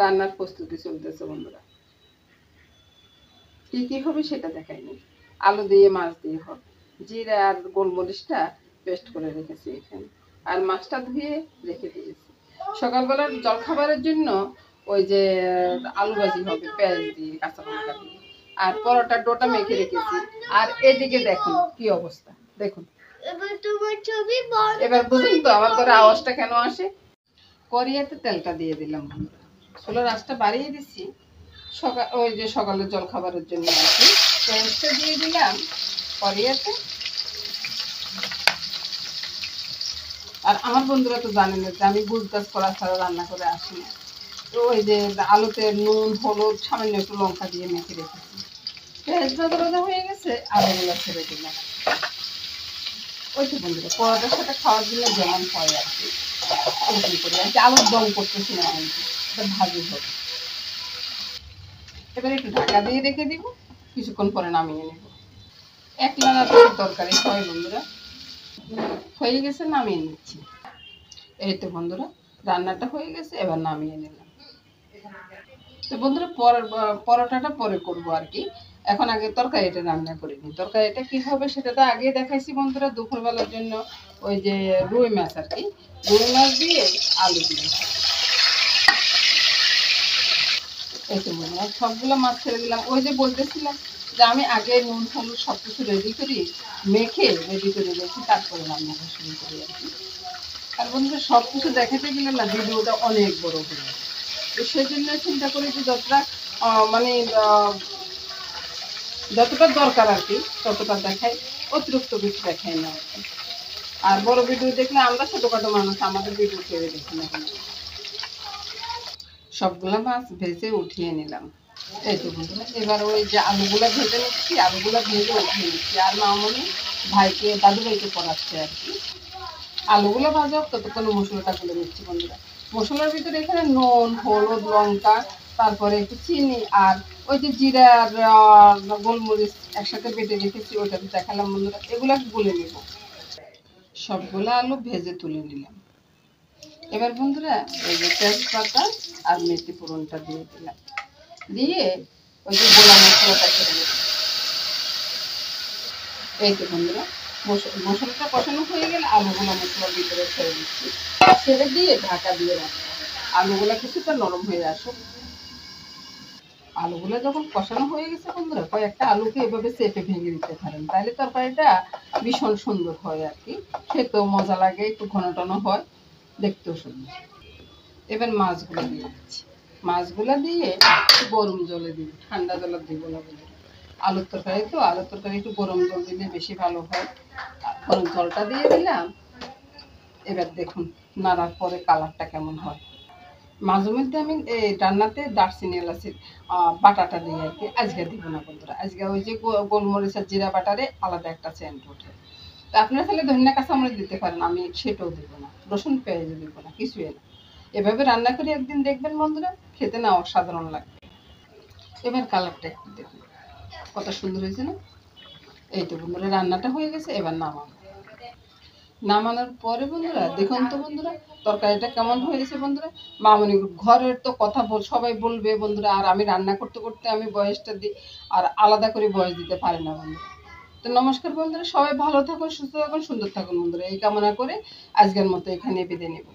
রান্নার প্রস্তুতি চলতেছে বন্ধুরা। কি কি হবে সেটা দেখাইনি। আলু দিয়ে মাছ দিয়ে হবে। জিরা আর গোলমরিচটা পেস্ট করে রেখেছি এখানে, আর মাছটা ধুয়ে রেখে দিয়েছি। সকালবেলার জলখাবারের জন্য ওই যে আলু ভাজি হবে পেঁয়াজ দিয়ে, কাঁচা লঙ্কা দিয়ে, আর পরোটার ডোটা মেখে রেখেছি। আর এদিকে দেখুন কি অবস্থা, দেখুন। এবার বুঝুন তো আমার ঘরে আওয়াজটা কেন আসে। কড়াইতে তেলটা দিয়ে দিলাম, চুলার আঁচটা বাড়িয়ে দিচ্ছি। ওই যে সকালের জলখাবারের জন্য আর কি পেঁয়াজটা দিয়ে দিলাম কড়াইতে। আর আমার বন্ধুরা তো জানেন যে আমি গুজগাছ করা ছাড়া রান্না করে আসি না। তো ওই যে আলুতে নুন হলুদ সামান্য একটু লঙ্কা দিয়ে মেখে রেখেছি। পেঁয়াজ ভাজা ভাজা হয়ে গেছে, আলুগুলো ছেড়ে দিলাম। ওই তো বন্ধুরা পরোটার সাথে খাওয়ার জন্য যেমন হয় আর কি, ওরকম করে আর কি। আলুর দম করতেছি না কিন্তু, এটা ভাজি হবে। এবার একটু ঢাকা দিয়ে রেখে দিব, কিছুক্ষণ পরে নামিয়ে নেব। এক লাড়া তরকারি হয় বন্ধুরা, হয়ে গেছে, নামিয়ে নিচ্ছি। এই তো বন্ধুরা রান্নাটা হয়ে গেছে, এবার নামিয়ে নিলাম। তো বন্ধুরা পরোটাটা পরে করবো আর কি, এখন আগে তরকারিটা রান্না করে নিই। তরকারিটা কি হবে সেটা তো আগে দেখাইছি বন্ধুরা। দুপুরবেলার জন্য ওই যে রুই মাছ আর কি, রুই মাছ দিয়ে আলু দিয়ে। এই তো বন্ধুরা সবগুলো মাছ ছেড়ে দিলাম। ওই যে বলতেছিলাম যে আমি আগে নুন হলুদ সব কিছু রেডি করি, মেখে রেডি করে রেখে তারপরে রান্নাটা শুরু করি আর কি। আর বন্ধুরা সব কিছু দেখাতে গেলে না ভিডিওটা অনেক বড় হয়ে যায়। তো সেই জন্য চিন্তা করি যে যতটা মানে যতটা দরকার আর কি ততটা দেখাই, অতিরিক্ত কিছু দেখাই না আর কি। আর বড় ভিডিও দেখলে আমরা ছোটখাটো মানুষ, আমাদের ভিডিও কেউ দেখি না। সবগুলা মাছ ভেজে উঠিয়ে নিলাম। এই তো বন্ধুরা এবার ওই যে আলুগুলা ভেজে নিচ্ছি, আলুগুলা ভেজে উঠিয়ে নিচ্ছি। আর মামনি ভাইকে দাদু ভাইকে পড়াচ্ছে আর কি। আলুগুলো ভাজা হোক ততক্ষণে মশলাটা গুলে নিচ্ছি বন্ধুরা। মশলার ভিতরে এখানে নুন হলুদ লঙ্কা, তারপরে একটু চিনি, আর ওই যে জিরা আর গোলমরিচ একসাথে বেটে রেখেছি, ওইটা দেখালাম বন্ধুরা। এগুলো গুলে নেব। সবগুলো আলু ভেজে তুলে নিলাম। এবার বন্ধুরা ওই যে তেজপাতা আর মেথি ফোড়নটা দিয়ে দিলাম, দিয়ে ওই যে গোলা মশলাটা করে দিলাম। এই তো বন্ধুরা মশলাটা কষানো হয়ে গেলে আলুগুলো মশলার ভিতরে ছেড়ে দিচ্ছি, ছেড়ে দিয়ে ঢাকা দিয়ে রাখবো। আলুগুলো কিছুটা নরম হয়ে আসুক। আলুগুলো যখন কষানো হয়ে গেছে বন্ধুরা, কয়েকটা আলুকে এভাবে চেপে ভেঙে দিতে পারেন, তাহলে তরকারিটা ভীষণ সুন্দর হয় আর কি। খেতেও মজা লাগে, একটু ঘন টন হয়, দেখতেও সুন্দর। এবার মাছগুলো দিয়ে দিচ্ছি। মাছগুলো দিয়ে একটু গরম জলে দিই, ঠান্ডা জলে দিব না বলে। আলুর তরকারি তো, আলুর তরকারি একটু গরম জল দিলে বেশি ভালো হয়। গরম জলটা দিয়ে দিলাম। এবার দেখুন নাড়ার পরে কালারটা কেমন হয়। মাঝে মধ্যে আমি এই রান্নাতে দারচিনি এলাচি বাটাটা দিই আর কি। আজকে দিব না বন্ধুরা, আজকে ওই যে গোলমরিচ আর জিরা বাটারে আলাদা একটা সেন্ট ওঠে। তো আপনারা তাহলে ধনিয়া কাঁচামরিচ দিতে পারেন, আমি সেটাও দেবো না, রসুন পেঁয়াজও দেবো না, কিছুই না। এভাবে রান্না করে একদিন দেখবেন বন্ধুরা, খেতে না অসাধারণ লাগবে। এবার কালারটা একটু দেখুন কত সুন্দর হয়েছে না। এই তো বন্ধুরা রান্নাটা হয়ে গেছে, এবার নামাবো। নামানোর পরে বন্ধুরা দেখুন তো বন্ধুরা তরকারিটা কেমন হয়েছে বন্ধুরা। মামনি ঘরের তো কথা সবাই বলবে বন্ধুরা, আর আমি রান্না করতে করতে আমি বয়সটা দিই, আর আলাদা করে বয়স দিতে পারি না বন্ধুরা। তো নমস্কার বন্ধুরা, সবাই ভালো থাকুন, সুস্থ থাকুন, সুন্দর থাকুন বন্ধুরা, এই কামনা করে আজকের মতো এখানে বিদায় নেব।